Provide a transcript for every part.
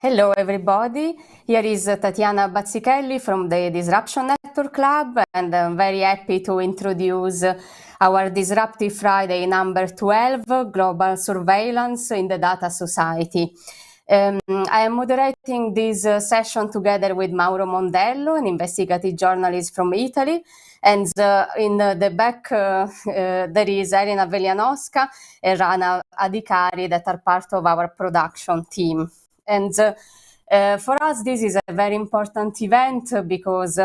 Hello, everybody. Here is Tatiana Bazzichelli from the Disruption Network Club, and I'm very happy to introduce our Disruptive Friday number 12, Global Surveillance in the Data Society. I am moderating this session together with Mauro Mondello, an investigative journalist from Italy, and in the back there is Elena Velianosca and Rana Adhikari that are part of our production team. And for us, this is a very important event because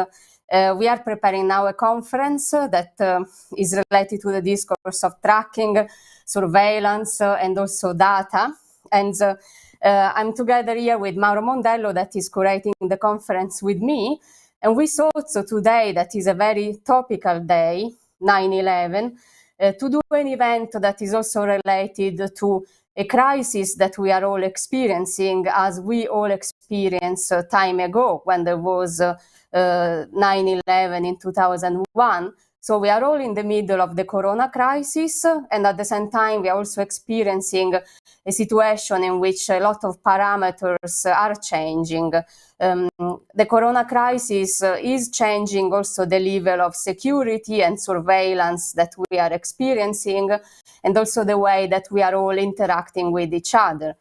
we are preparing now a conference that is related to the discourse of tracking, surveillance, and also data. And I'm together here with Mauro Mondello, that is curating the conference with me. And we thought today that is a very topical day, 9/11, to do an event that is also related to a crisis that we are all experiencing, as we all experienced time ago when there was 9/11 in 2001. So we are all in the middle of the corona crisis, and at the same time we are also experiencing a situation in which a lot of parameters are changing. The corona crisis is changing also the level of security and surveillance that we are experiencing, and also the way that we are all interacting with each other.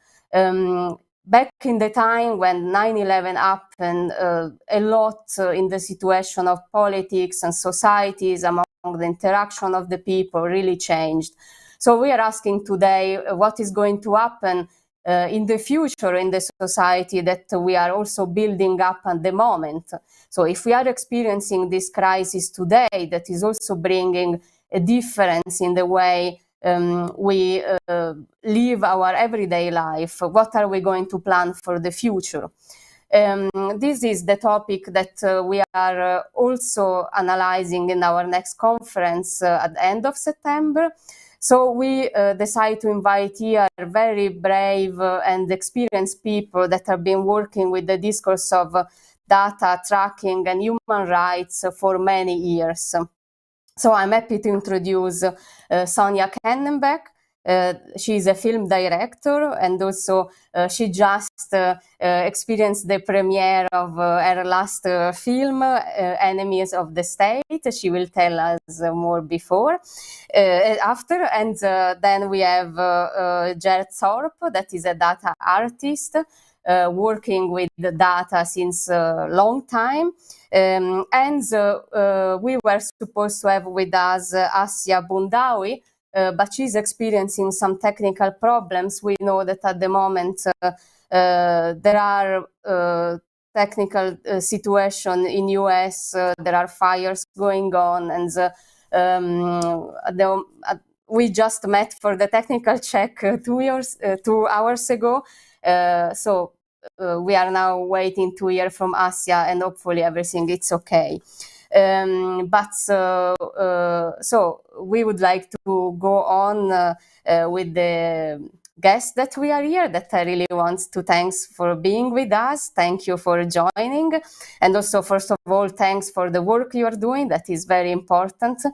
Back in the time when 9/11 happened, a lot in the situation of politics and societies, among the interaction of the people, really changed. So we are asking today what is going to happen in the future in the society that we are also building up at the moment. So if we are experiencing this crisis today, that is also bringing a difference in the way we live our everyday life. What are we going to plan for the future? This is the topic that we are also analyzing in our next conference at the end of September. So we decide to invite here very brave and experienced people that have been working with the discourse of data tracking and human rights for many years. So I'm happy to introduce Sonia Kennebeck. She's a film director, and also she just experienced the premiere of her last film, Enemies of the State. She will tell us more after. And then we have Thorp, that is a data artist, working with the data since a long time. And we were supposed to have with us Assia Boundaoui, but she's experiencing some technical problems. We know that at the moment there are technical situation in US, there are fires going on, and we just met for the technical check 2 hours ago. So we are now waiting to hear from Assia, and hopefully everything is okay. So we would like to go on with the guests that we are here, that I really want to thanks for being with us. Thank you for joining. And also, first of all, thanks for the work you are doing. That is very important.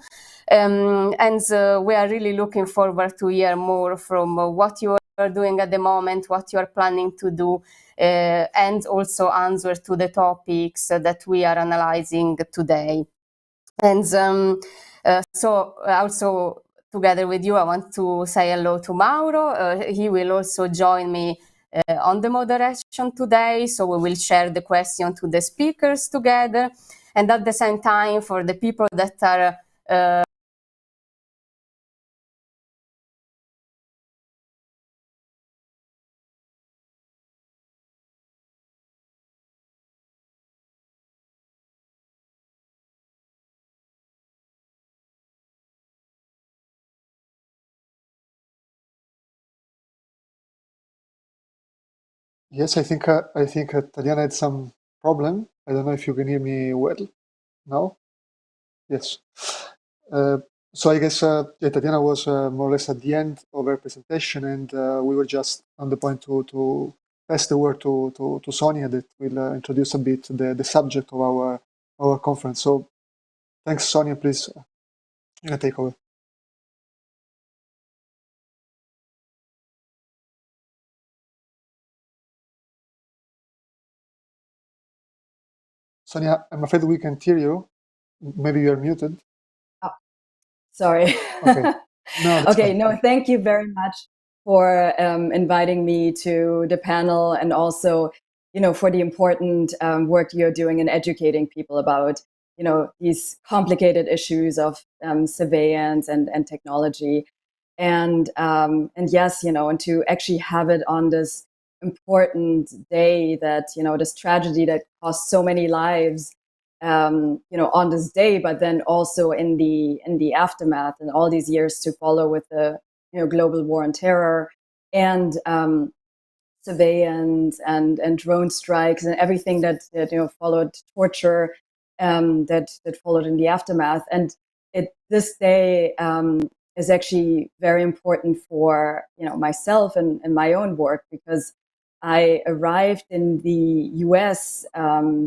And we are really looking forward to hear more from what you are doing at the moment, what you are planning to do, and also answer to the topics that we are analyzing today. And so also together with you, I want to say hello to Mauro. He will also join me on the moderation today. So we will share the question to the speakers together. And at the same time, for the people that are Yes, I think Tatiana had some problem. I don't know if you can hear me well now. Yes. So I guess Tatiana was more or less at the end of her presentation, and we were just on the point to pass the word to Sonia, that will introduce a bit the subject of our conference. So thanks, Sonia. Please, you can take over. Sonia, I'm afraid we can't hear you. Maybe you're muted. Oh, sorry. Okay. No, that's okay. fine. No, thank you very much for inviting me to the panel, and also, for the important work you're doing in educating people about, these complicated issues of surveillance and technology, and yes, and to actually have it on this important day that, this tragedy that cost so many lives, on this day, but then also in the aftermath and all these years to follow with the global war on terror and surveillance and drone strikes and everything that followed, torture that followed in the aftermath. And this day is actually very important for myself and my own work, because I arrived in the US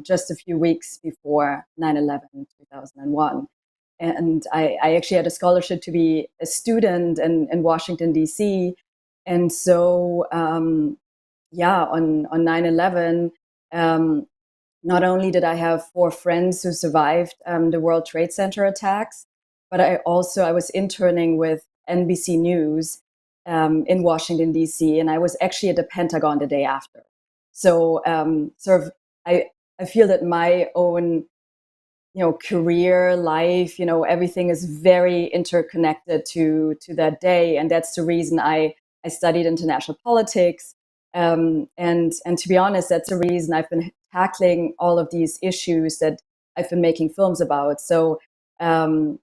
just a few weeks before 9/11, 2001. And I actually had a scholarship to be a student in Washington, D.C. And so, on 9/11, not only did I have 4 friends who survived the World Trade Center attacks, but I was interning with NBC News in Washington, D.C., and I was actually at the Pentagon the day after. So I feel that my own career, life, everything is very interconnected to that day. And that's the reason I studied international politics. And to be honest, that's the reason I've been tackling all of these issues that I've been making films about. So my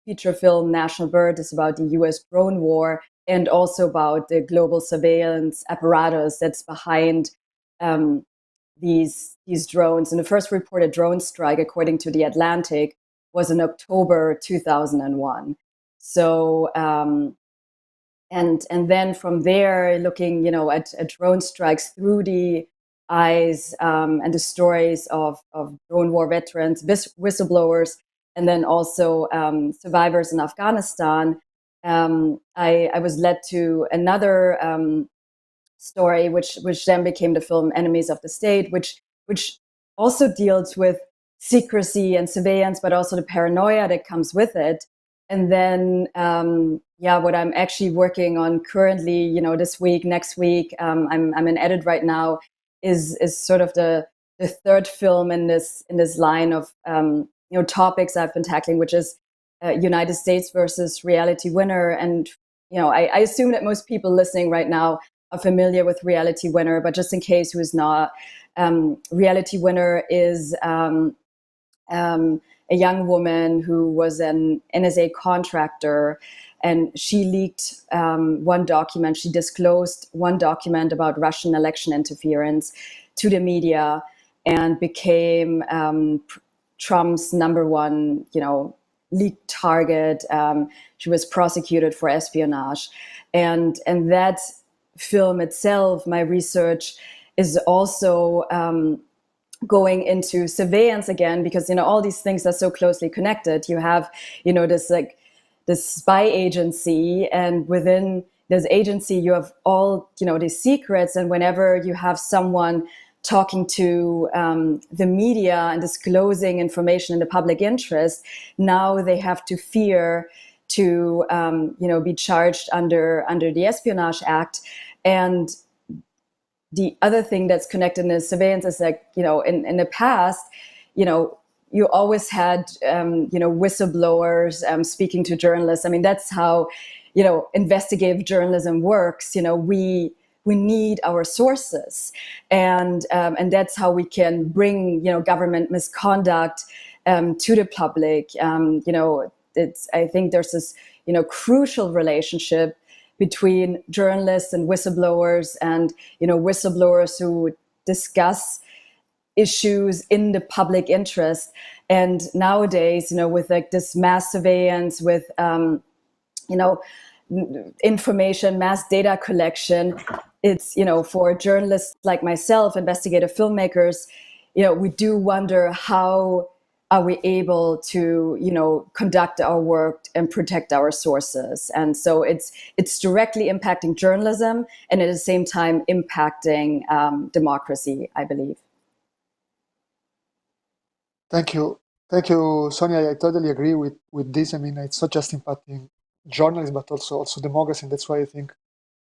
feature film, National Bird, is about the US drone war, and also about the global surveillance apparatus that's behind these drones. And the first reported drone strike, according to The Atlantic, was in October 2001. So and then from there, looking at drone strikes through the eyes and the stories of drone war veterans, whistleblowers, and then also survivors in Afghanistan, I was led to another story, which then became the film Enemies of the State, which also deals with secrecy and surveillance, but also the paranoia that comes with it. And then, what I'm actually working on currently, this week, next week, I'm in edit right now, is sort of the third film in this line of topics I've been tackling, which is United States versus Reality Winner. And I assume that most people listening right now are familiar with Reality Winner, but just in case who is not, Reality Winner is a young woman who was an NSA contractor, and she leaked one document. She disclosed one document about Russian election interference to the media, and became Trump's number one, leaked target. She was prosecuted for espionage, and that film itself, my research is also going into surveillance again, because all these things are so closely connected. You have this spy agency, and within this agency you have all these secrets, and whenever you have someone talking to the media and disclosing information in the public interest, now they have to fear to be charged under the Espionage Act. And the other thing that's connected in the surveillance is in the past, you always had whistleblowers speaking to journalists. I mean, that's how investigative journalism works. We need our sources, and that's how we can bring government misconduct to the public. I think there's this crucial relationship between journalists and whistleblowers, and whistleblowers who discuss issues in the public interest. And nowadays, with this mass surveillance, with information, mass data collection, it's for journalists like myself, investigative filmmakers, we do wonder, how are we able to conduct our work and protect our sources? And so it's directly impacting journalism, and at the same time impacting democracy, I believe. Thank you, Sonia. I totally agree with this. I mean, it's not just impacting journalists, but also democracy. And that's why I think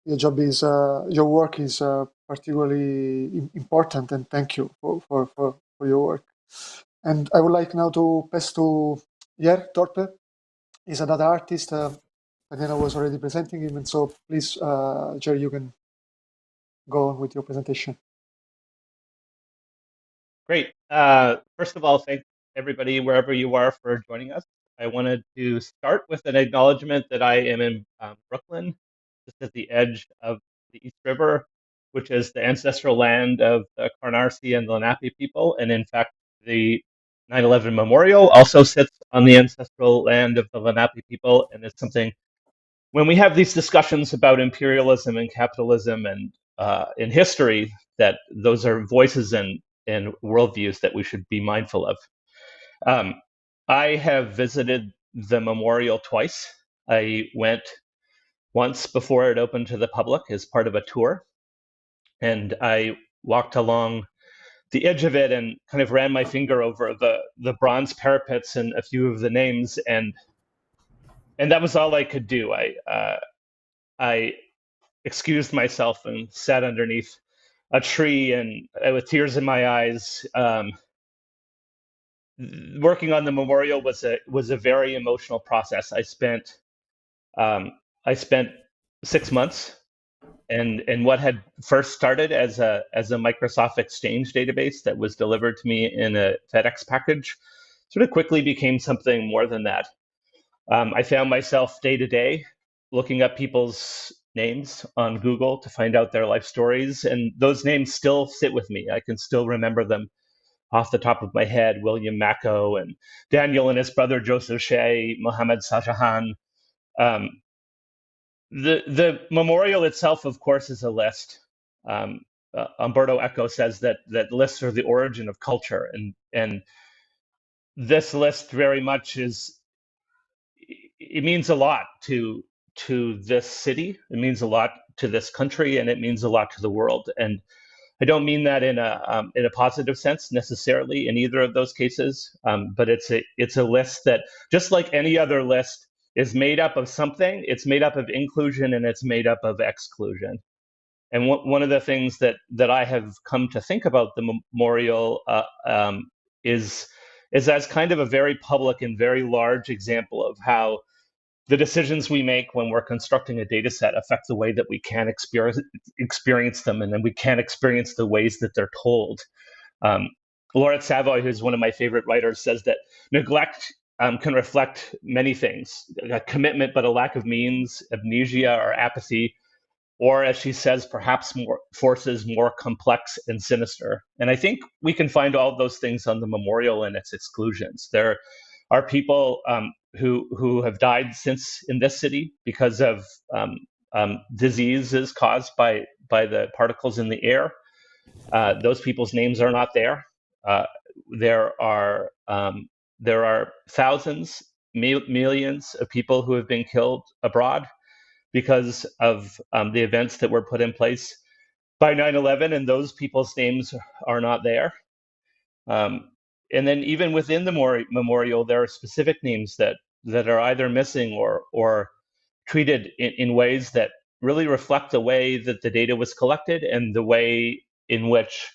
your work is particularly important. And thank you for your work. And I would like now to pass to Thorp. He's another artist. Tatiana was already presenting him, and so please, Jerry, you can go on with your presentation. Great. First of all, thank everybody wherever you are for joining us. I wanted to start with an acknowledgement that I am in Brooklyn, just at the edge of the East River, which is the ancestral land of the Karnarsi and Lenape people. And in fact, the 9/11 memorial also sits on the ancestral land of the Lenape people. And it's something, when we have these discussions about imperialism and capitalism and in history, that those are voices and worldviews that we should be mindful of. I have visited the memorial twice. I went once before it opened to the public as part of a tour, and I walked along the edge of it and kind of ran my finger over the bronze parapets and a few of the names, and that was all I could do. I excused myself and sat underneath a tree and with tears in my eyes. Working on the memorial was a very emotional process. I spent 6 months, and what had first started as a Microsoft Exchange database that was delivered to me in a FedEx package sort of quickly became something more than that. I found myself day to day looking up people's names on Google to find out their life stories, and those names still sit with me. I can still remember them off the top of my head: William Mako and Daniel and his brother Joseph Shea, Mohammed Shahjahan. The memorial itself, of course, is a list. Umberto Eco says that lists are the origin of culture, and this list very much it means a lot to this city. It means a lot to this country, and it means a lot to the world. And I don't mean that in a positive sense necessarily in either of those cases, but it's a list that, just like any other list, is made up of something. It's made up of inclusion and it's made up of exclusion. And one of the things that I have come to think about the memorial is as kind of a very public and very large example of how the decisions we make when we're constructing a data set affect the way that we can experience them, and then we can experience the ways that they're told. Laurent Savoy, who's one of my favorite writers, says that neglect can reflect many things: a commitment but a lack of means, amnesia or apathy, or, as she says, perhaps more forces more complex and sinister. And I think we can find all of those things on the memorial and its exclusions. There are people who have died since in this city because of diseases caused by the particles in the air. Those people's names are not there. There are thousands, millions of people who have been killed abroad because of the events that were put in place by 9/11, and those people's names are not there. And then even within the memorial, there are specific names that are either missing or treated in ways that really reflect the way that the data was collected and the way in which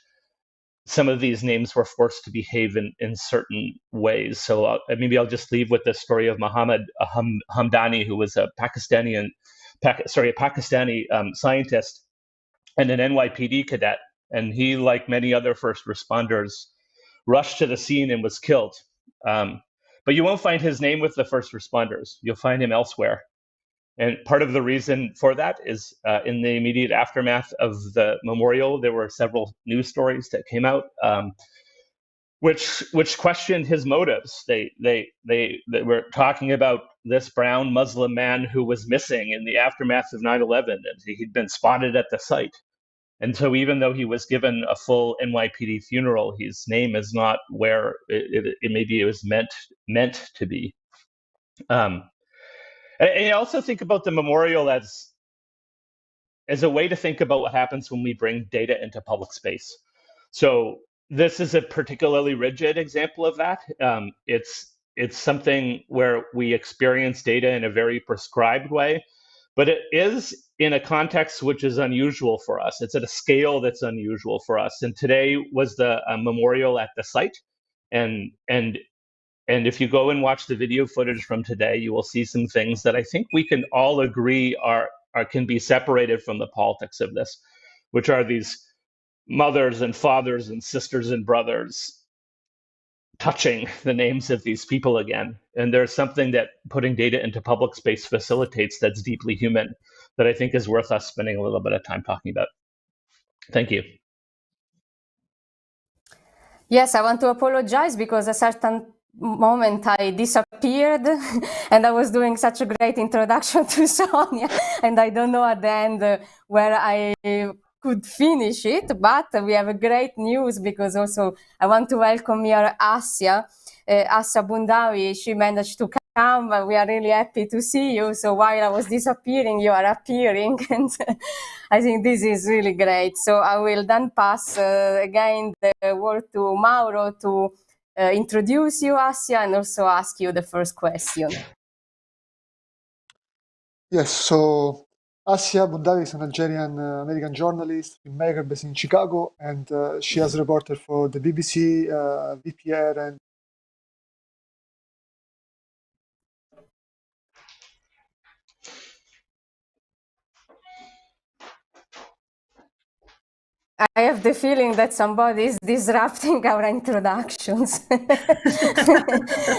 some of these names were forced to behave in certain ways. So maybe I'll just leave with the story of Mohammed Hamdani, who was a Pakistani scientist and an NYPD cadet. And he, like many other first responders, rushed to the scene and was killed. But you won't find his name with the first responders. You'll find him elsewhere. And part of the reason for that is in the immediate aftermath of the memorial, there were several news stories that came out which questioned his motives. They were talking about this brown Muslim man who was missing in the aftermath of 9/11, and he'd been spotted at the site. And so even though he was given a full NYPD funeral, his name is not where it maybe it was meant to be. And I also think about the memorial as a way to think about what happens when we bring data into public space. So this is a particularly rigid example of that. It's something where we experience data in a very prescribed way, but it is in a context which is unusual for us. It's at a scale that's unusual for us. And today was the memorial at the site, and if you go and watch the video footage from today, you will see some things that I think we can all agree are can be separated from the politics of this, which are these mothers and fathers and sisters and brothers touching the names of these people again. And there's something that putting data into public space facilitates that's deeply human that I think is worth us spending a little bit of time talking about. Thank you. Yes, I want to apologize because a certain moment I disappeared and I was doing such a great introduction to Sonia, and I don't know at the end where I could finish it, but we have a great news because also I want to welcome here Assia Boundaoui. She managed to come. We are really happy to see you. So while I was disappearing, you are appearing, and I think this is really great. So I will then pass again the word to Mauro to introduce you, Assia, and also ask you the first question. Yes, so Assia Boundaoui is an Algerian American journalist, filmmaker based in Chicago, and she has reported for the BBC, VPR, and I have the feeling that somebody is disrupting our introductions.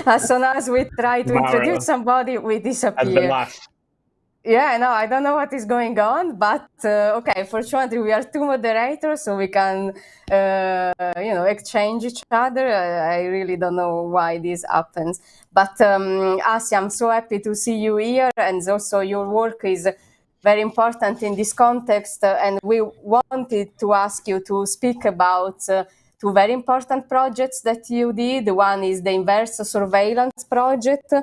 As soon as we try to introduce somebody, we disappear. Yeah, no, I don't know what is going on, but okay, fortunately we are two moderators, so we can, exchange each other. I really don't know why this happens. But Assia, I'm so happy to see you here, and also your work is very important in this context, and we wanted to ask you to speak about two very important projects that you did. One is the Inverse Surveillance Project,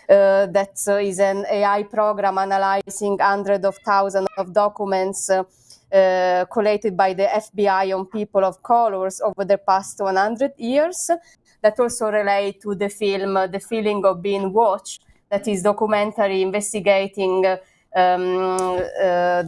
that is an AI program analyzing hundreds of thousands of documents collated by the FBI on people of colors over the past 100 years, that also relate to the film The Feeling of Being Watched, that is documentary investigating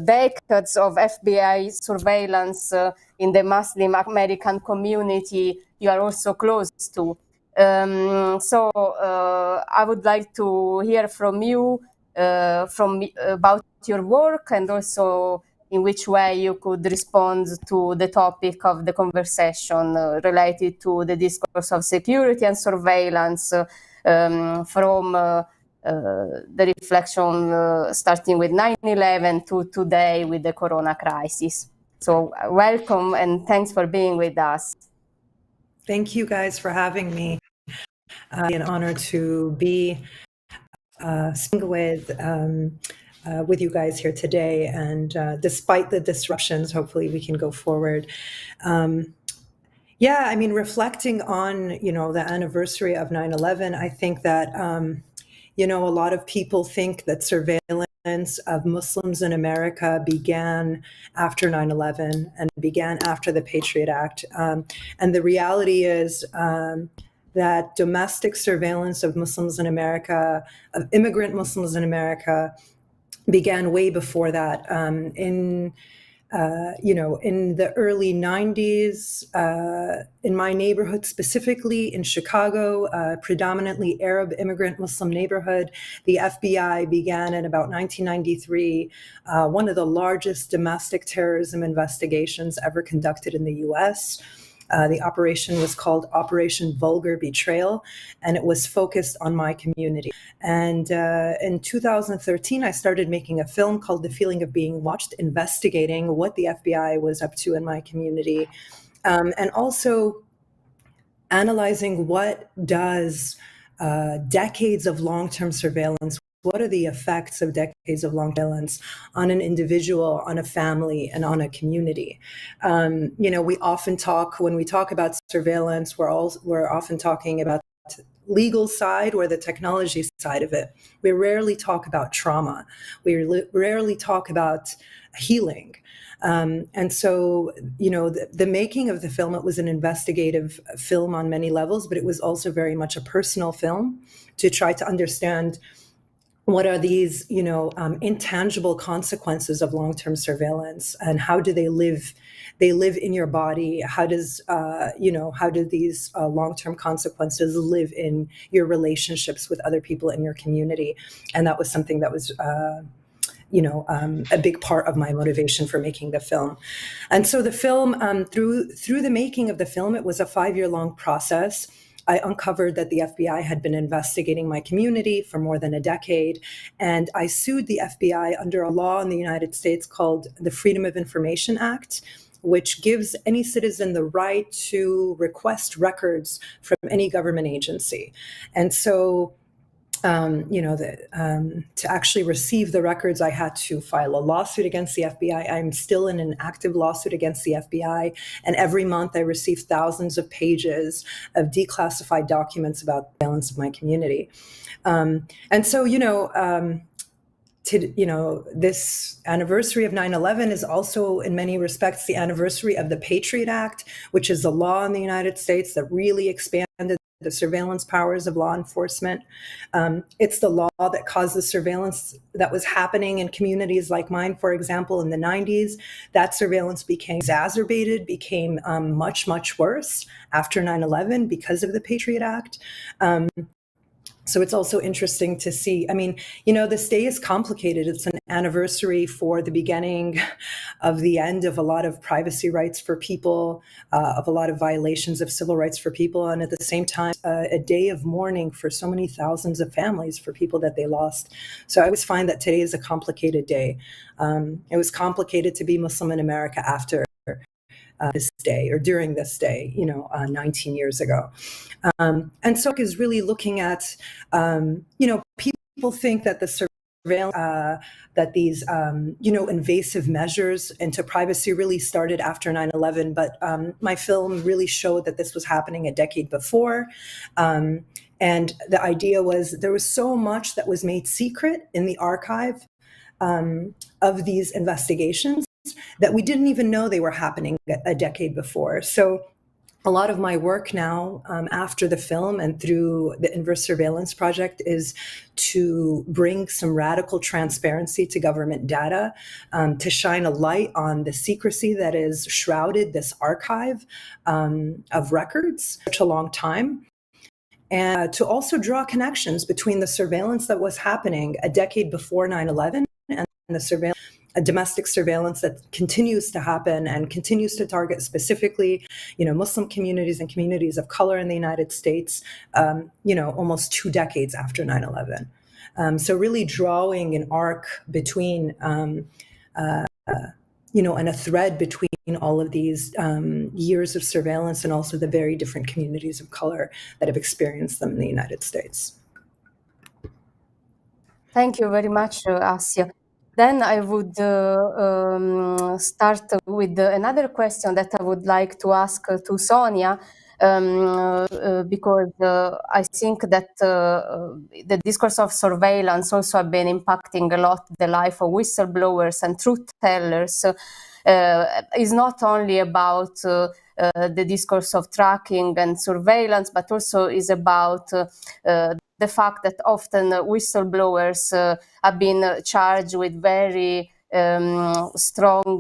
decades of FBI surveillance in the Muslim American community you are also close to. So I would like to hear from you about your work, and also in which way you could respond to the topic of the conversation related to the discourse of security and surveillance from the reflection starting with 9/11 to today with the corona crisis. So welcome and thanks for being with us. Thank you guys for having me. It's an honor to be speaking with you guys here today. And despite the disruptions, hopefully we can go forward. Yeah, I mean, reflecting on, the anniversary of 9/11, I think that, a lot of people think that surveillance of Muslims in America began after 9/11 and began after the Patriot Act. And the reality is that domestic surveillance of Muslims in America, of immigrant Muslims in America, began way before that. In the early 90s, in my neighborhood, specifically in Chicago, predominantly Arab immigrant Muslim neighborhood, the FBI began in about 1993, one of the largest domestic terrorism investigations ever conducted in the US. The operation was called Operation Vulgar Betrayal, and it was focused on my community. And in 2013, I started making a film called The Feeling of Being Watched, investigating what the FBI was up to in my community, and also analyzing what does decades of long-term surveillance, what are the effects of decades of long surveillance on an individual, on a family, and on a community? We often talk, when we talk about surveillance, we're often talking about legal side or the technology side of it. We rarely talk about trauma. We rarely talk about healing. And so, the making of the film, it was an investigative film on many levels, but it was also very much a personal film to try to understand what are these, intangible consequences of long-term surveillance, and how do they live? They live in your body. How does, how do these long-term consequences live in your relationships with other people in your community? And that was something that was, a big part of my motivation for making the film. And so the film, through the making of the film, it was a 5-year-long process. I uncovered that the FBI had been investigating my community for more than a decade, and I sued the FBI under a law in the United States called the Freedom of Information Act, which gives any citizen the right to request records from any government agency. And so to actually receive the records, I had to file a lawsuit against the FBI. I'm still in an active lawsuit against the FBI. And every month I receive thousands of pages of declassified documents about the violence of my community. And so, this anniversary of 9/11 is also in many respects the anniversary of the Patriot Act, which is a law in the United States that really expanded the surveillance powers of law enforcement. It's the law that caused the surveillance that was happening in communities like mine, for example, in the 90s. That surveillance became exacerbated, became much, much worse after 9/11 because of the Patriot Act. So it's also interesting to see. I mean, this day is complicated. It's an anniversary for the beginning of the end of a lot of privacy rights for people, of a lot of violations of civil rights for people, and at the same time, a day of mourning for so many thousands of families for people that they lost. So I always find that today is a complicated day. It was complicated to be Muslim in America after this day or during this day, 19 years ago. And so is really looking at, people think that the surveillance, that these, invasive measures into privacy really started after 9/11, but my film really showed that this was happening a decade before. And the idea was there was so much that was made secret in the archive of these investigations that we didn't even know they were happening a decade before. So a lot of my work now, after the film and through the Inverse Surveillance Project, is to bring some radical transparency to government data, to shine a light on the secrecy that has shrouded this archive of records for such a long time, and to also draw connections between the surveillance that was happening a decade before 9/11 and the surveillance, a domestic surveillance that continues to happen and continues to target specifically, Muslim communities and communities of color in the United States, almost 2 decades after 9/11. So really drawing an arc between, and a thread between all of these years of surveillance and also the very different communities of color that have experienced them in the United States. Thank you very much, Assia. Then I would start with another question that I would like to ask to Sonia, because I think that the discourse of surveillance also have been impacting a lot the life of whistleblowers and truth tellers. Is not only about the discourse of tracking and surveillance, but also is about the fact that often whistleblowers have been charged with very strong,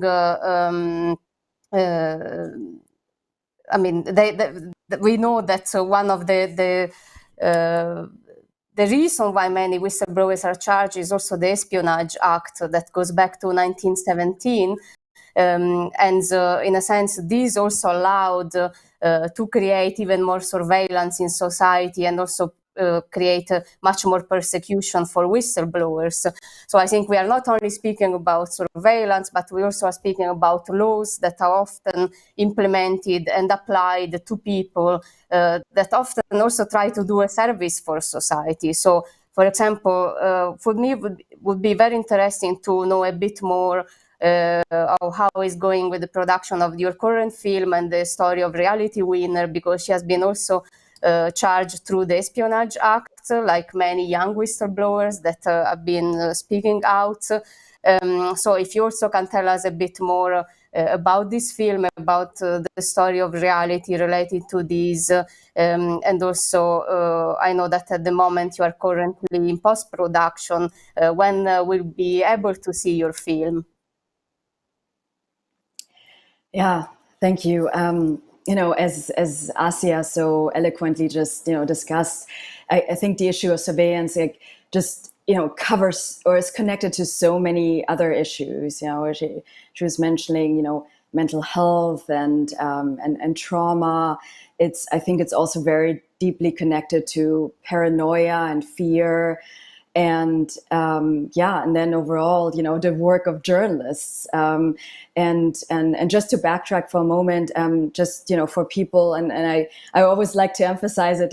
we know that one of the reason why many whistleblowers are charged is also the Espionage Act that goes back to 1917. And in a sense, this also allowed to create even more surveillance in society and also create much more persecution for whistleblowers. So I think we are not only speaking about surveillance, but we also are speaking about laws that are often implemented and applied to people that often also try to do a service for society. So, for example, for me, it would be very interesting to know a bit more how is going with the production of your current film and the story of Reality Winner, because she has been also charged through the Espionage Act, like many young whistleblowers that have been speaking out. So if you also can tell us a bit more about this film, about the story of reality related to these, and also I know that at the moment you are currently in post-production. When we'll be able to see your film? Yeah, thank you. As Assia so eloquently just discussed, I think the issue of surveillance just covers or is connected to so many other issues. She was mentioning mental health and trauma. I think it's also very deeply connected to paranoia and fear. And and then overall, the work of journalists, and just to backtrack for a moment, just for people, and I always like to emphasize that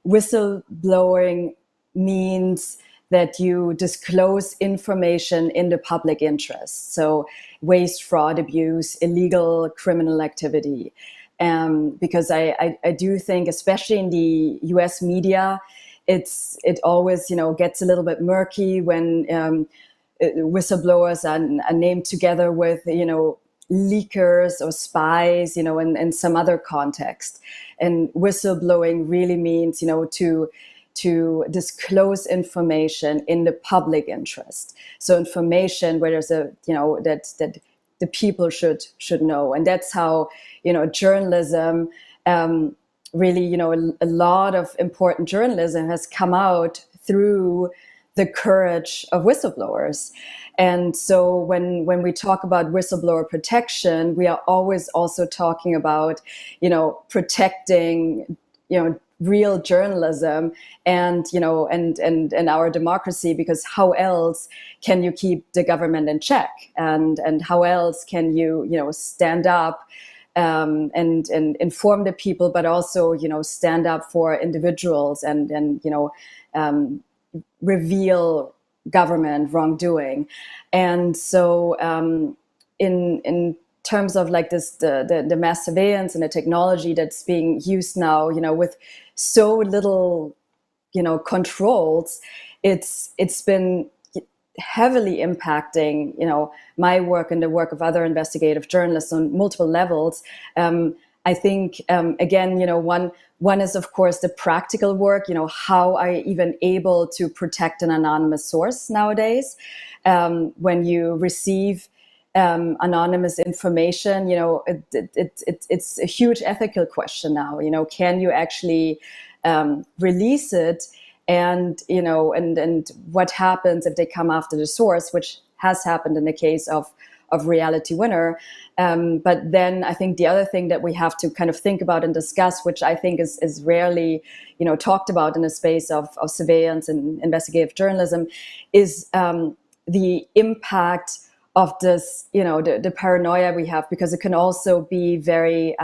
whistleblowing means that you disclose information in the public interest. So waste, fraud, abuse, illegal criminal activity, because I do think, especially in the U.S. media, it always gets a little bit murky when whistleblowers are named together with leakers or spies in some other context. And whistleblowing really means to disclose information in the public interest. So information where there's that the people should know. And that's how journalism, really, a lot of important journalism has come out through the courage of whistleblowers. And so when we talk about whistleblower protection, we are always also talking about, protecting, real journalism and, and our democracy, because how else can you keep the government in check? And how else can you, stand up and inform the people, but also, stand up for individuals and reveal government wrongdoing. And so in terms of like this, the mass surveillance and the technology that's being used now, with so little, controls, it's been heavily impacting, my work and the work of other investigative journalists on multiple levels. I think, again, one is, of course, the practical work, how are you even able to protect an anonymous source nowadays? When you receive anonymous information, it's a huge ethical question now. Can you actually release it? And and what happens if they come after the source, which has happened in the case of Reality Winner. But then I think the other thing that we have to kind of think about and discuss, which I think is rarely talked about in the space of surveillance and investigative journalism, is the impact of this, the paranoia we have, because it can also be very,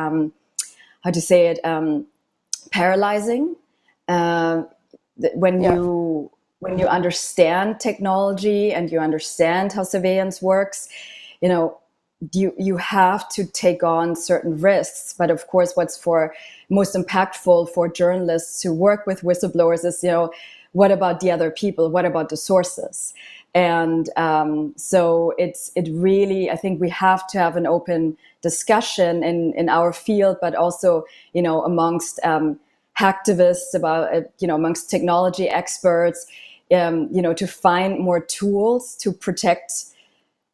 paralyzing. When you understand technology and you understand how surveillance works, you have to take on certain risks. But of course, what's most impactful for journalists who work with whistleblowers is, what about the other people? What about the sources? And so it really, I think we have to have an open discussion in our field, but also, amongst hacktivists, about, amongst technology experts, to find more tools to protect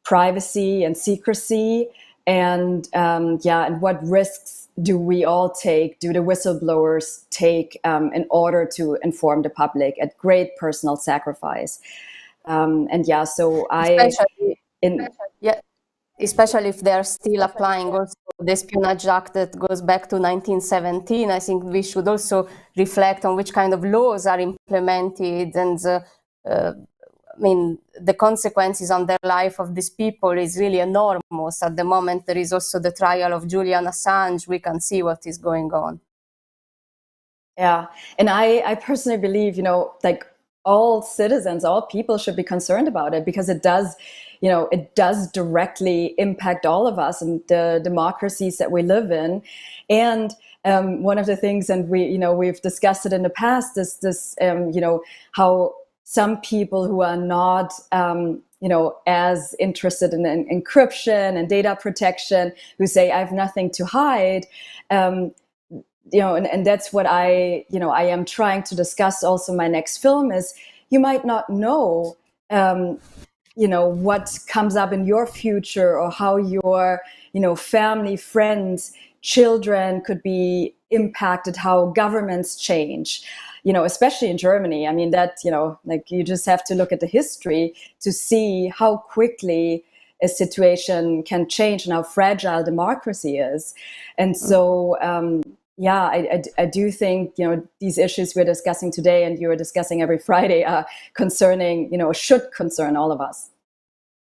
privacy and secrecy, and and what risks do we all take, do the whistleblowers take in order to inform the public at great personal sacrifice. Especially if they are still applying also the Espionage Act that goes back to 1917, I think we should also reflect on which kind of laws are implemented, and the consequences on the life of these people is really enormous. At the moment, there is also the trial of Julian Assange. We can see what is going on. Yeah, and I personally believe, like all citizens, all people should be concerned about it, because it does directly impact all of us and the democracies that we live in. And one of the things, and we've discussed it in the past, is this, how some people who are not, as interested in encryption and data protection, who say I have nothing to hide, and that's what I am trying to discuss also in my next film, is you might not know, what comes up in your future, or how your, family, friends, children could be impacted, how governments change, especially in Germany. I mean, that, like, you just have to look at the history to see how quickly a situation can change and how fragile democracy is. And so, I do think, these issues we're discussing today and you're discussing every Friday are concerning, should concern all of us.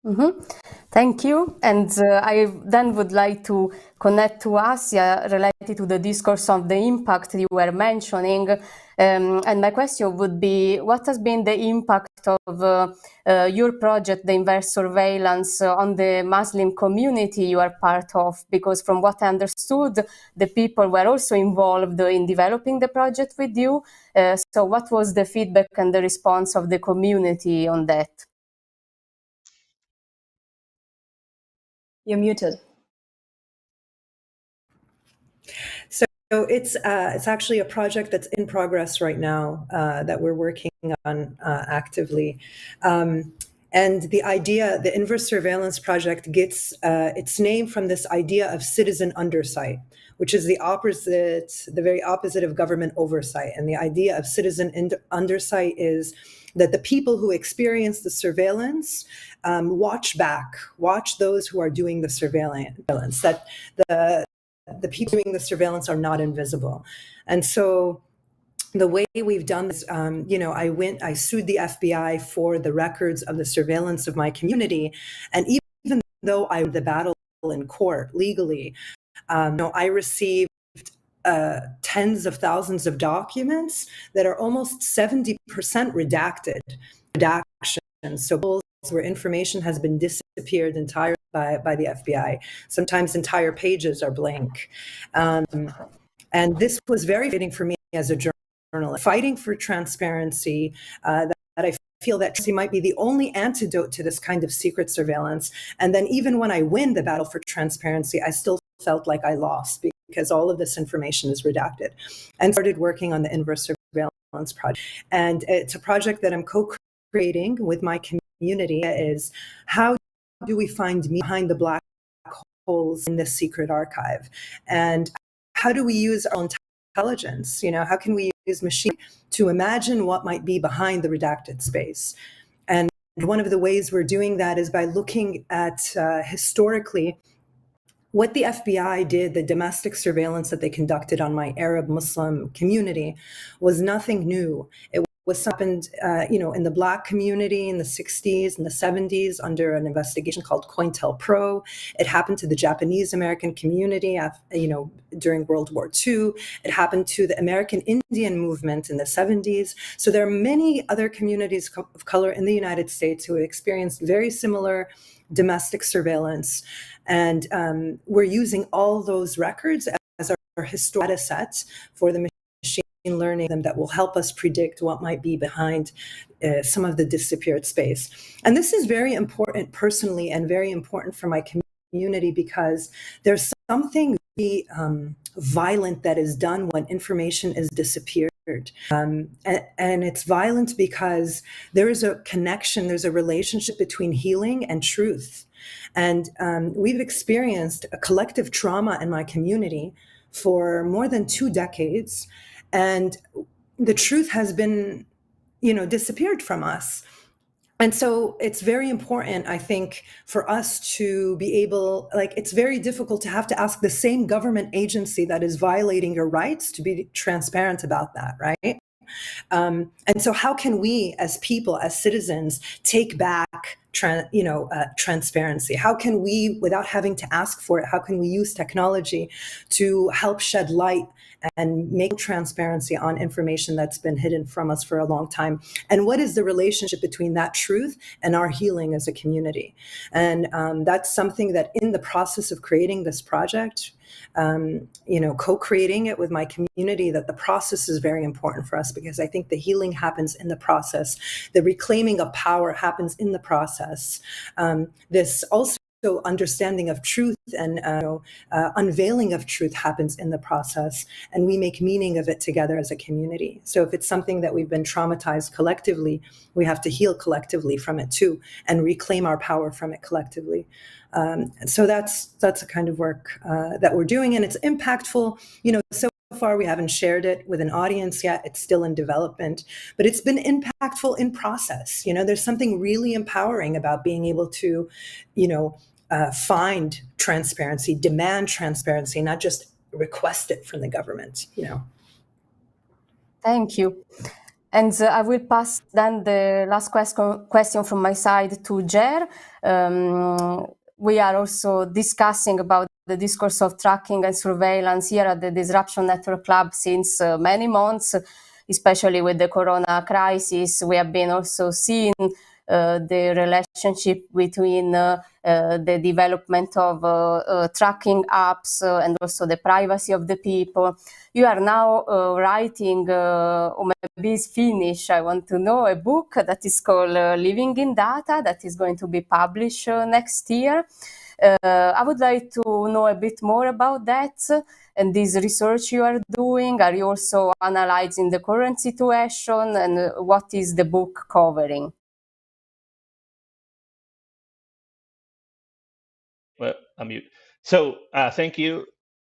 Mm-hmm. Thank you. And I then would like to connect to Assia related to the discourse of the impact you were mentioning. And my question would be, what has been the impact of your project, the Inverse Surveillance, on the Muslim community you are part of? Because from what I understood, the people were also involved in developing the project with you. So what was the feedback and the response of the community on that? You're muted. So it's actually a project that's in progress right now that we're working on actively. And the idea, the Inverse Surveillance Project, gets its name from this idea of citizen undersight, which is the very opposite of government oversight. And the idea of citizen undersight is that the people who experience the surveillance watch those who are doing the surveillance, that the people doing the surveillance are not invisible. And so the way we've done this, I sued the FBI for the records of the surveillance of my community. And even though I won the battle in court legally, I received tens of thousands of documents that are almost 70% redacted. So where information has been disappeared entirely by the FBI. Sometimes entire pages are blank. And this was very fitting for me as a journalist, fighting for transparency, that I feel that transparency might be the only antidote to this kind of secret surveillance. And then even when I win the battle for transparency, I still felt like I lost because all of this information is redacted. And started working on the Inverse Surveillance Project. And it's a project that I'm co-creating with my community. Is how do we find meaning behind the black holes in this secret archive? And how do we use our intelligence? How can we use machine to imagine what might be behind the redacted space? And one of the ways we're doing that is by looking at historically what the FBI did. The domestic surveillance that they conducted on my Arab Muslim community was nothing new. It was happened, in the Black community in the 60s and the 70s under an investigation called COINTELPRO. It happened to the Japanese American community, during World War II. It happened to the American Indian movement in the 70s. So there are many other communities of color in the United States who experienced very similar domestic surveillance. And we're using all those records as our historical data sets for the machine learning them that will help us predict what might be behind some of the disappeared space. And this is very important personally and very important for my community because there's something very violent that is done when information is disappeared. And it's violent because there is a connection, there's a relationship between healing and truth. And we've experienced a collective trauma in my community for more than 2 decades. And the truth has been, disappeared from us. And so it's very important, I think, for us to be able, it's very difficult to have to ask the same government agency that is violating your rights to be transparent about that, right? And so how can we as people, as citizens, take back transparency? How can we, without having to ask for it, how can we use technology to help shed light and make transparency on information that's been hidden from us for a long time? And what is the relationship between that truth and our healing as a community? And that's something that in the process of creating this project, co-creating it with my community, that the process is very important for us, because I think the healing happens in the process. The reclaiming of power happens in the process. This also understanding of truth and unveiling of truth happens in the process, and we make meaning of it together as a community. So if it's something that we've been traumatized collectively, we have to heal collectively from it too, and reclaim our power from it collectively. So that's the kind of work that we're doing, and it's impactful. So far we haven't shared it with an audience yet. It's still in development, but it's been impactful in process. There's something really empowering about being able to, find transparency, demand transparency, not just request it from the government. Thank you. And I will pass then the last question from my side to Jer. We are also discussing about the discourse of tracking and surveillance here at the Disruption Network Club since many months, especially with the corona crisis. We have been also seeing the relationship between the development of tracking apps and also the privacy of the people. You are now writing, or maybe it's finished, I want to know, a book that is called Living in Data, that is going to be published next year. I would like to know a bit more about that and this research you are doing. Are you also analyzing the current situation, and what is the book covering? Well, I'm mute. So thank you.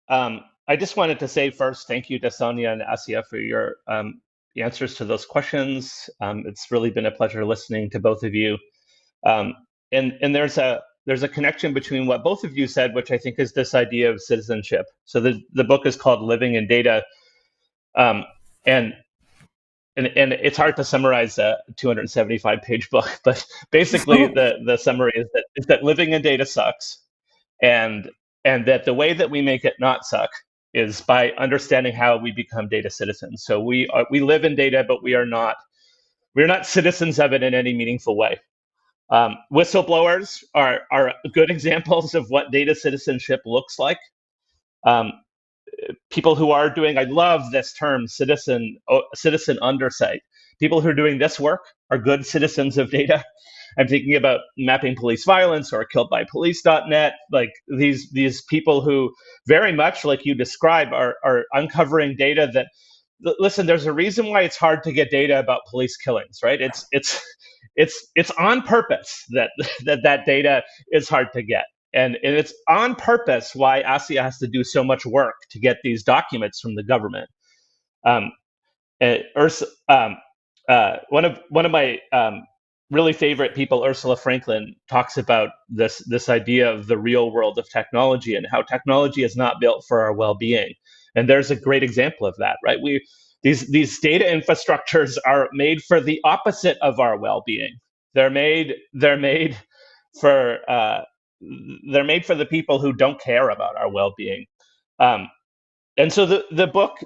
I just wanted to say first, thank you to Sonia and Assia for your answers to those questions. It's really been a pleasure listening to both of you. And there's a connection between what both of you said, which I think is this idea of citizenship. So the book is called Living in Data, and it's hard to summarize a 275-page book, but basically the summary is that living in data sucks, and that the way that we make it not suck is by understanding how we become data citizens. So we live in data, but we're not citizens of it in any meaningful way. Whistleblowers are good examples of what data citizenship looks like. People who are doing, I love this term, citizen undersight. People who are doing this work are good citizens of data. I'm thinking about Mapping Police Violence or KilledByPolice.net, like these people who very much like you describe are uncovering data that, listen, there's a reason why it's hard to get data about police killings, right? It's on purpose that data is hard to get. And it's on purpose why Assia has to do so much work to get these documents from the government. One of my really favorite people, Ursula Franklin, talks about this idea of the real world of technology and how technology is not built for our well-being. And there's a great example of that, right? These data infrastructures are made for the opposite of our well-being. They're made for the people who don't care about our well-being. And so the book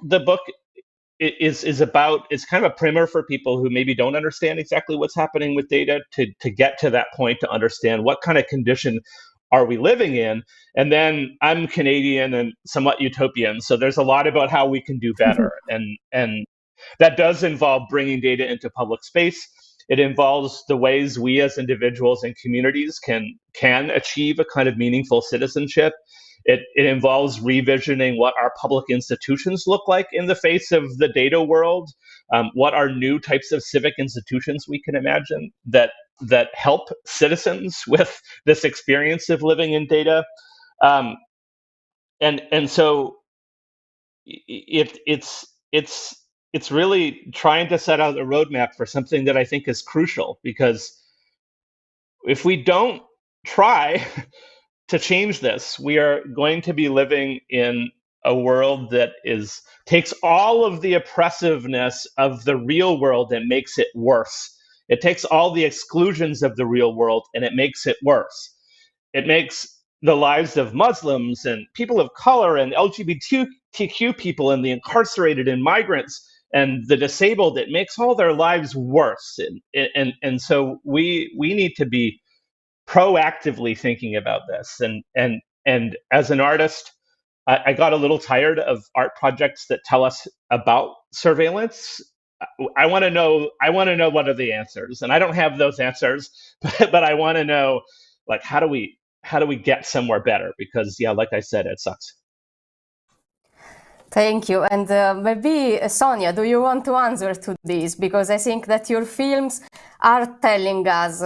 is about, it's kind of a primer for people who maybe don't understand exactly what's happening with data to get to that point, to understand what kind of condition are we living in. And then I'm Canadian and somewhat utopian, so there's a lot about how we can do better. And that does involve bringing data into public space. It involves the ways we as individuals and communities can achieve a kind of meaningful citizenship. It involves revisioning what our public institutions look like in the face of the data world. What are new types of civic institutions we can imagine that help citizens with this experience of living in data. And so it's really trying to set out a roadmap for something that I think is crucial, because if we don't try to change this, we are going to be living in a world that takes all of the oppressiveness of the real world and makes it worse. It takes all the exclusions of the real world and it makes it worse. It makes the lives of Muslims and people of color and LGBTQ people and the incarcerated and migrants and the disabled, it makes all their lives worse. And so we need to be proactively thinking about this. And as an artist, I got a little tired of art projects that tell us about surveillance. I want to know what are the answers, and I don't have those answers, but I want to know, like, how do we get somewhere better? Because yeah, like I said, it sucks. Thank you. And maybe, Sonia, do you want to answer to this? Because I think that your films are telling us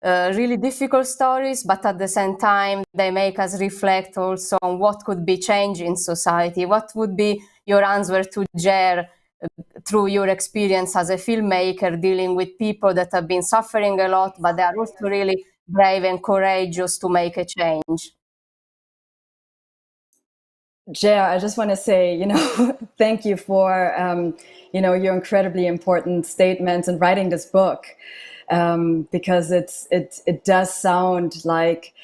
really difficult stories, but at the same time, they make us reflect also on what could be changed in society. What would be your answer to Jer through your experience as a filmmaker dealing with people that have been suffering a lot, but they are also really brave and courageous to make a change? Jer, I just want to say, thank you for, your incredibly important statements and writing this book, because it does sound like,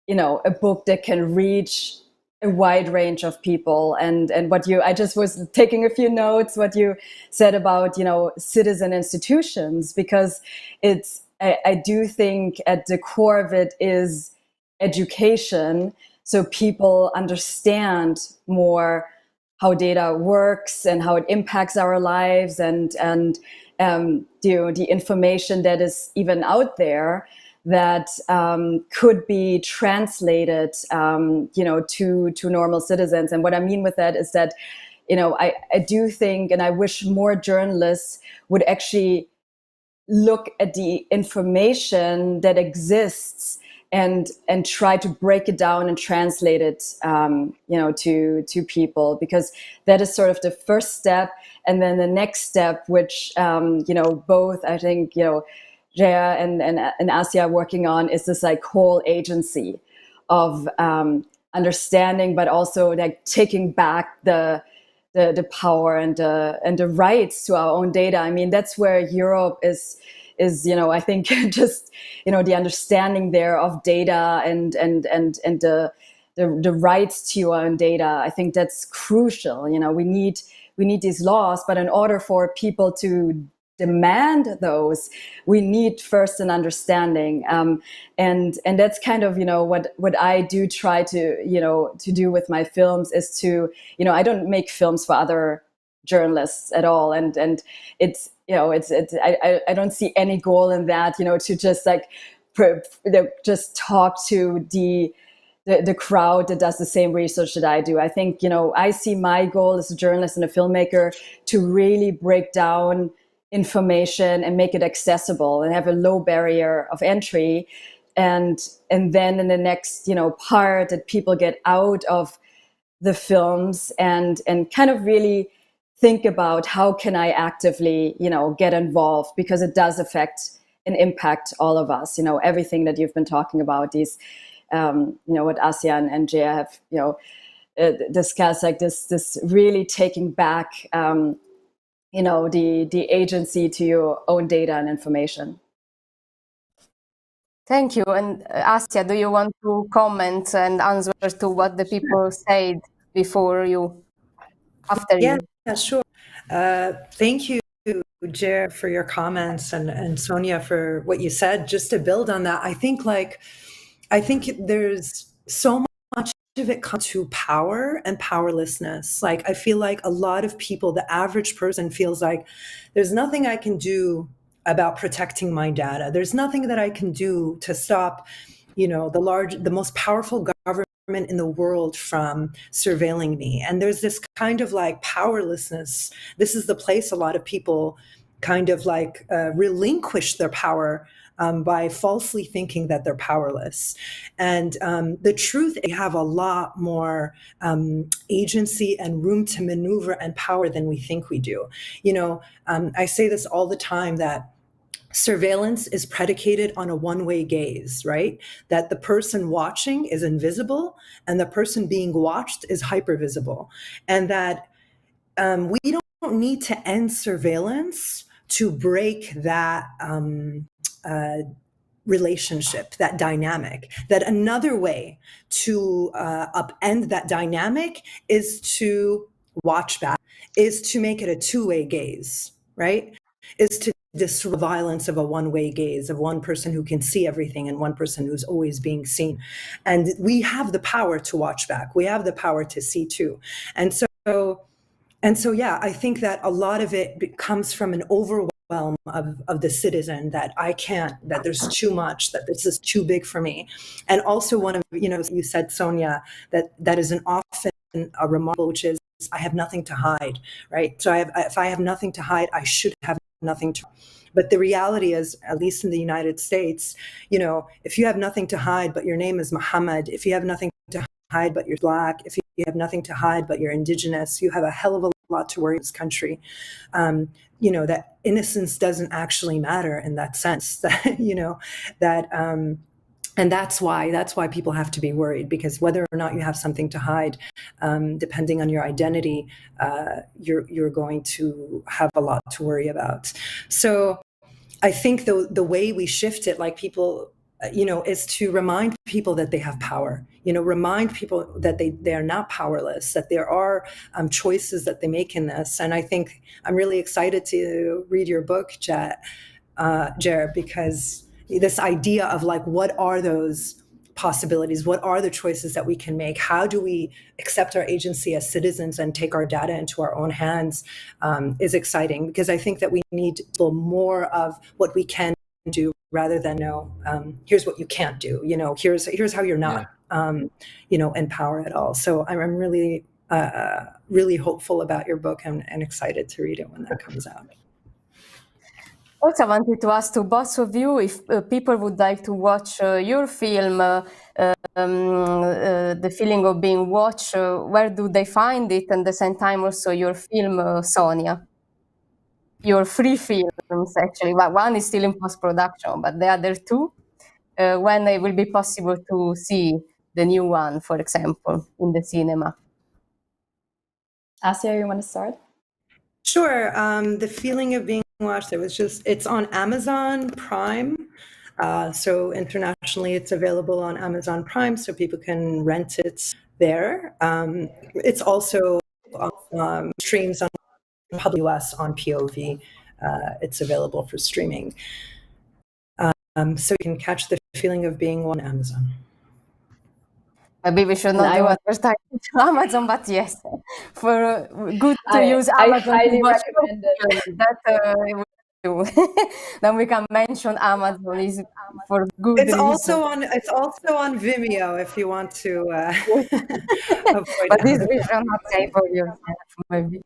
a book that can reach a wide range of people. And I just was taking a few notes, what you said about, citizen institutions, because I do think at the core of it is education, so people understand more how data works and how it impacts our lives, and the information that is even out there that could be translated, to normal citizens. And what I mean with that is that, I do think, and I wish more journalists would actually look at the information that exists and try to break it down and translate it, to people, because that is sort of the first step. And then the next step, which, both, I think, Jaya and Assia are working on, is this like whole agency of understanding, but also like taking back the power and the rights to our own data. I mean, that's where Europe is, I think, just, the understanding there of data and the rights to our own data. I think that's crucial. We need these laws, but in order for people to demand those, we need first an understanding, and that's kind of what I do try to to do with my films, is to I don't make films for other journalists at all, and it's I don't see any goal in that, to just like just talk to the crowd that does the same research that I do. I think I see my goal as a journalist and a filmmaker to really break down information and make it accessible and have a low barrier of entry, and then in the next part, that people get out of the films and kind of really think about how can I actively get involved, because it does affect and impact all of us. Everything that you've been talking about, these what Assia and Jaya have discussed, like this really taking back the agency to your own data and information. Thank you. And Assia, do you want to comment and answer to what the people said before you, after you? Yeah, sure. Thank you, Jer, for your comments, and Sonia for what you said. Just to build on that, I think there's so much of it comes to power and powerlessness. Like, I feel like a lot of people, the average person, feels like there's nothing I can do about protecting my data. There's nothing that I can do to stop, the most powerful government in the world from surveilling me. And there's this kind of like powerlessness. This is the place a lot of people kind of like relinquish their power by falsely thinking that they're powerless. And the truth is, we have a lot more agency and room to maneuver and power than we think we do. I say this all the time, that surveillance is predicated on a one-way gaze, right? That the person watching is invisible and the person being watched is hypervisible. And that we don't need to end surveillance to break that relationship, that dynamic. That another way to upend that dynamic is to watch back, is to make it a two-way gaze, right? Is to this violence of a one-way gaze, of one person who can see everything and one person who's always being seen. And we have the power to watch back. We have the power to see too. And so, yeah, I think that a lot of it comes from an overwhelm of the citizen, that I can't, that there's too much, that this is too big for me. And also one of, you said, Sonia, that is an often a remarkable, which is, I have nothing to hide, right? So if I have nothing to hide, I should have nothing to. But the reality is, at least in the United States, if you have nothing to hide, but your name is Muhammad, if you have nothing to hide, but you're Black, if you have nothing to hide, but you're Indigenous, you have a hell of a lot to worry in this country. That innocence doesn't actually matter in that sense, that, and that's why people have to be worried, because whether or not you have something to hide, depending on your identity, you're going to have a lot to worry about. So I think the way we shift it, like people, is to remind people that they have power, remind people that they are not powerless, that there are choices that they make in this. And I think I'm really excited to read your book, Jer, because this idea of like, what are those possibilities? What are the choices that we can make? How do we accept our agency as citizens and take our data into our own hands is exciting, because I think that we need more of what we can do rather than here's what you can't do. Here's how you're not, in power at all. So I'm really, really hopeful about your book and excited to read it when that comes out. Also, I wanted to ask to both of you if people would like to watch your film, The Feeling of Being Watched, where do they find it? And at the same time, also your film, Sonia. Your 3 films, actually. Well, one is still in post-production, but the other 2, when it will be possible to see the new one, for example, in the cinema. Assia, you want to start? Sure. The Feeling of Being Watched, it's on Amazon Prime. So internationally, it's available on Amazon Prime, so people can rent it there. It's also streams on Public US on POV. It's available for streaming. So you can catch The Feeling of Being on Amazon. Maybe we should not do advertising to Amazon, but yes, for good to use Amazon. I highly recommend it. That do. Then we can mention Amazon is for good It's reason. also on Vimeo if you want to. But this we shall not say for yourself, maybe.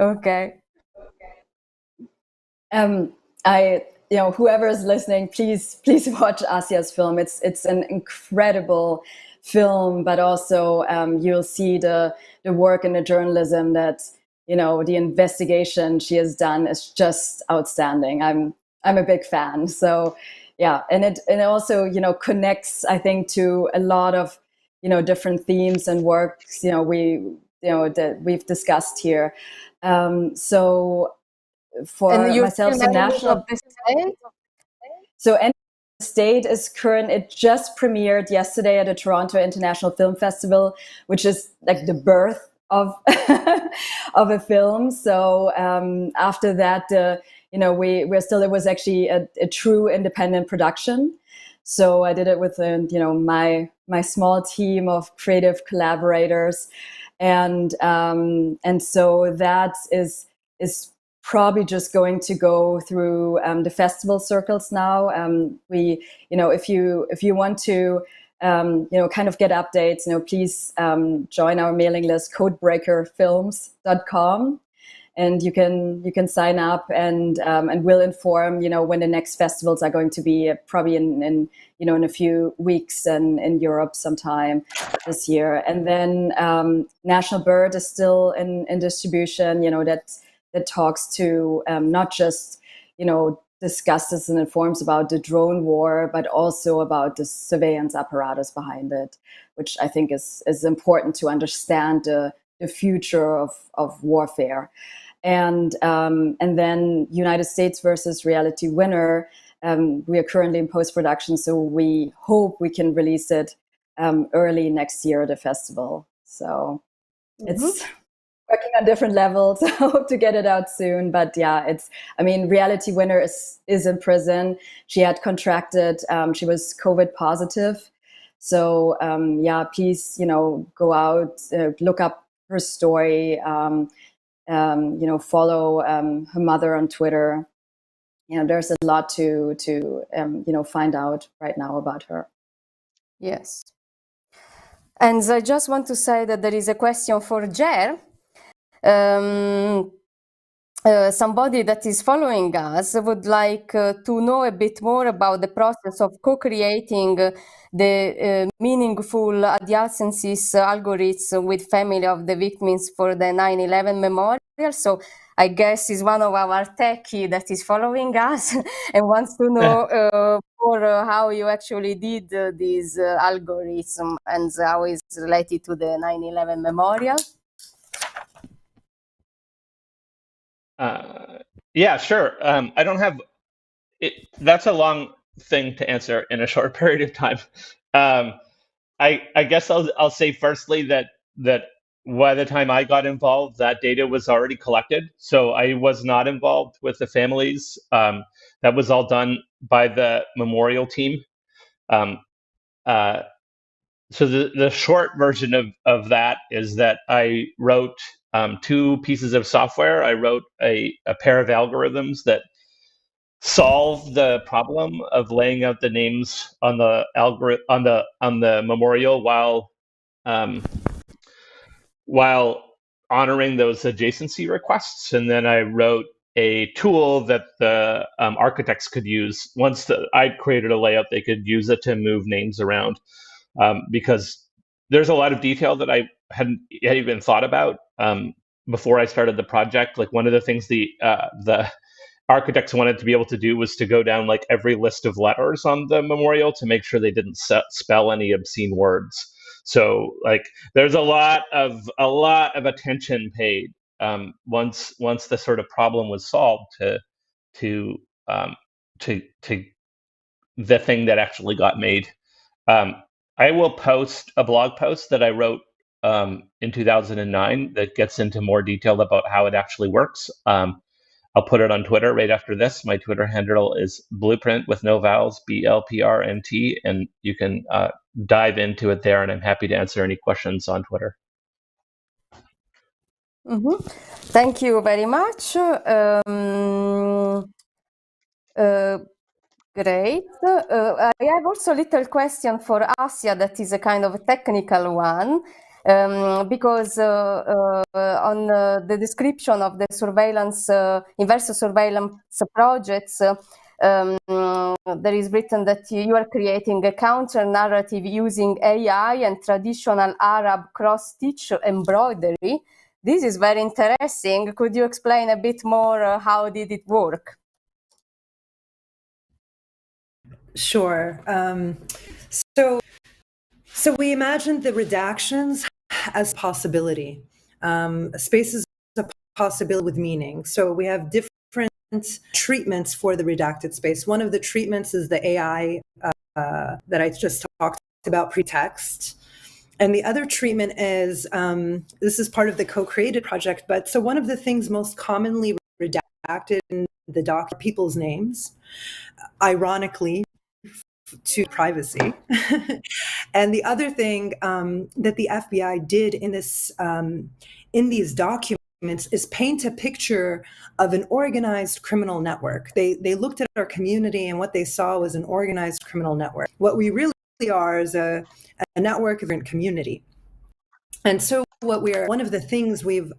Okay. Whoever is listening, please watch Assia's film. It's an incredible film, but also you'll see the work and the journalism that the investigation she has done is just outstanding. I'm a big fan. So yeah, and it also connects, I think, to a lot of different themes and works that we've discussed here. So for myself, so national. So State is current. It just premiered yesterday at the Toronto International Film Festival, which is like the birth of of a film. So after that, it was actually a true independent production. So I did it with my small team of creative collaborators, and so that is probably just going to go through the festival circles now. If you want to kind of get updates, please join our mailing list, codebreakerfilms.com, and you can sign up and we'll inform when the next festivals are going to be, probably in a few weeks, and in Europe sometime this year. And then National Bird is still in distribution. That talks to not just discusses and informs about the drone war, but also about the surveillance apparatus behind it, which I think is important to understand the future of warfare. And then United States versus Reality Winner, we are currently in post-production, so we hope we can release it early next year at the festival. So it's working on different levels. I hope to get it out soon. But yeah, Reality Winner is in prison. She had contracted, she was COVID positive. So please, go out, look up her story, follow her mother on Twitter. There's a lot to find out right now about her. Yes. And I just want to say that there is a question for Jer. Somebody that is following us would like to know a bit more about the process of co-creating the meaningful adjacencies algorithm with family of the victims for the 9/11 memorial. So I guess is one of our techie that is following us and wants to know how you actually did this algorithm and how it's related to the 9/11 memorial. Yeah, sure. I don't have it. That's a long thing to answer in a short period of time. I guess I'll say firstly that by the time I got involved, that data was already collected. So I was not involved with the families. That was all done by the memorial team. So the short version of that is that I wrote two pieces of software. I wrote a pair of algorithms that solve the problem of laying out the names on the on the memorial while honoring those adjacency requests. And then I wrote a tool that the architects could use. Once I'd created a layout, they could use it to move names around. Because there's a lot of detail that I hadn't even thought about before I started the project. Like one of the things the architects wanted to be able to do was to go down like every list of letters on the memorial to make sure they didn't spell any obscene words. So like there's a lot of attention paid once the sort of problem was solved to the thing that actually got made. I will post a blog post that I wrote in 2009 that gets into more detail about how it actually works. I'll put it on Twitter right after this. My Twitter handle is blueprint with no vowels, BLPRNT, and you can dive into it there, and I'm happy to answer any questions on Twitter. Mm-hmm. Thank you very much. Great. I have also a little question for Assia that is a kind of a technical one, because on the description of the surveillance, inverse surveillance projects, there is written that you are creating a counter narrative using AI and traditional Arab cross-stitch embroidery. This is very interesting. Could you explain a bit more how did it work? Sure. So we imagined the redactions as possibility. Space is a possibility with meaning. So we have different treatments for the redacted space. One of the treatments is the AI that I just talked about, pretext. And the other treatment is, this is part of the co-created project, but so one of the things most commonly redacted in the doc are people's names, ironically, to privacy. And the other thing that the FBI did in these documents is paint a picture of an organized criminal network. They looked at our community and what they saw was an organized criminal network. What we really are is a network of a community. And so one of the things we're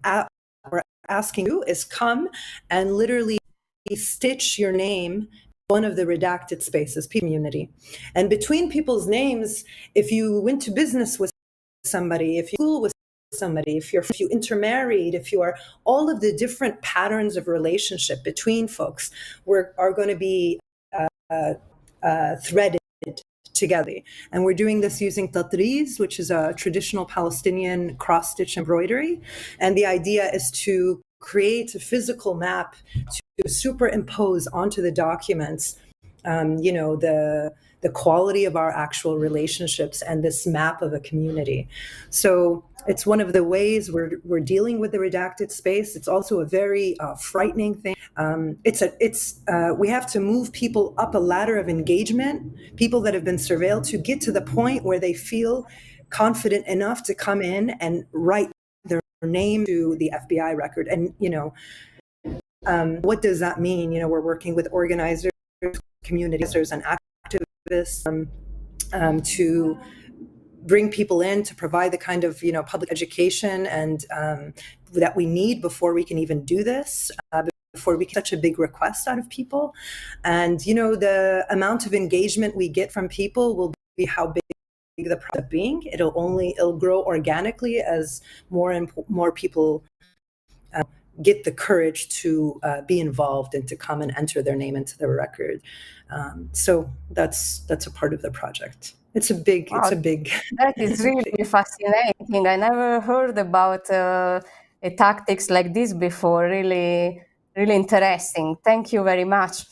asking you is come and literally stitch your name one of the redacted spaces, community. And between people's names, if you went to business with somebody, if you school with somebody, if you intermarried, if you are, all of the different patterns of relationship between folks are going to be threaded together. And we're doing this using tatriz, which is a traditional Palestinian cross-stitch embroidery. And the idea is to create a physical map to superimpose onto the documents the quality of our actual relationships and this map of a community. So it's one of the ways we're dealing with the redacted space. It's also a very frightening thing. We have to move people up a ladder of engagement, people that have been surveilled, to get to the point where they feel confident enough to come in and write their name to the FBI record. And, what does that mean? We're working with organizers, communities, and activists to bring people in, to provide the kind of public education and that we need before we can even do this, before we get such a big request out of people. And the amount of engagement we get from people will be how big the project being. It'll grow organically as more and more people get the courage to be involved and to come and enter their name into the record. So that's a part of the project. It's a big. That is really fascinating. I never heard about tactics like this before. Really, really interesting. Thank you very much.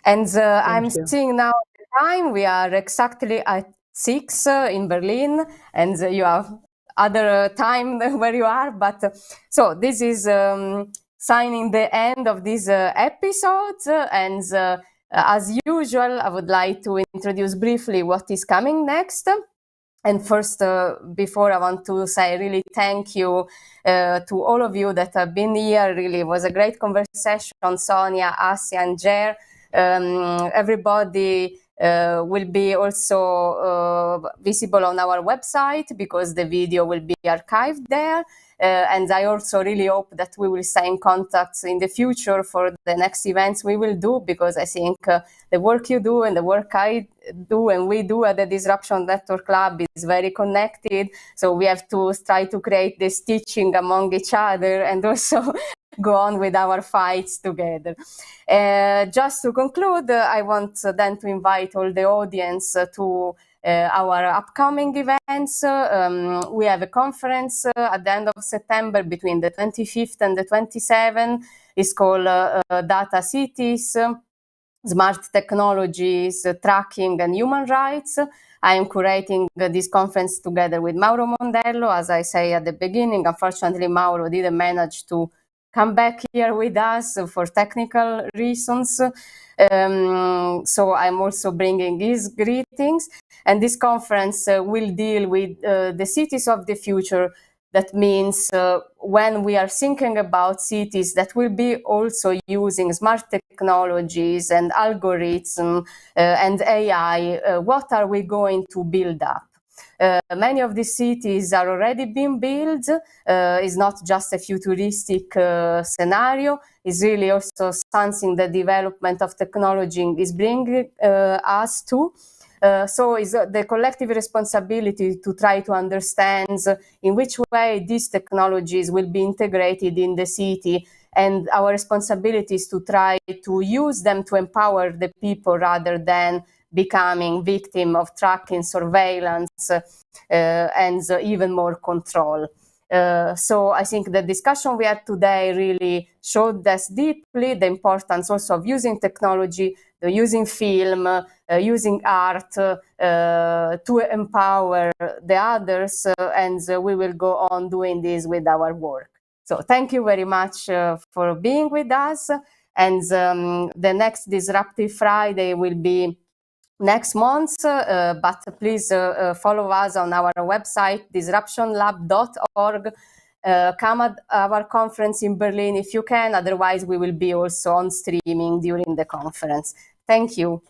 And I'm seeing now the time. We are exactly at 6 in Berlin, and you have other time where you are. But so this is signing the end of this episode, and as usual, I would like to introduce briefly what is coming next. And first, before, I want to say really thank you to all of you that have been here. Really, it was a great conversation. Sonia, Assia, and Jer. Everybody will be also visible on our website because the video will be archived there. And I also really hope that we will stay in contact in the future for the next events we will do, because I think the work you do and the work I do and we do at the Disruption Network Lab is very connected. So we have to try to create this teaching among each other and also go on with our fights together. Just to conclude, I want then to invite all the audience to our upcoming events. We have a conference at the end of September between the 25th and the 27th. It's called Data Cities, Smart Technologies, Tracking and Human Rights. I am curating this conference together with Mauro Mondello. As I say at the beginning, unfortunately, Mauro didn't manage to come back here with us for technical reasons. So I'm also bringing his greetings. And this conference will deal with the cities of the future. That means when we are thinking about cities that will be also using smart technologies and algorithms and AI, what are we going to build up? Many of these cities are already being built. It's not just a futuristic scenario. It's really also something the development of technology is bringing us to. So it's the collective responsibility to try to understand in which way these technologies will be integrated in the city, and our responsibility is to try to use them to empower the people rather than becoming victim of tracking, surveillance, and even more control. So I think the discussion we had today really showed us deeply the importance also of using technology, using film, using art to empower the others, and we will go on doing this with our work. So thank you very much for being with us, and the next Disruptive Friday will be next month, but please follow us on our website, disruptionlab.org. Come at our conference in Berlin if you can, otherwise we will be also on streaming during the conference. Thank you.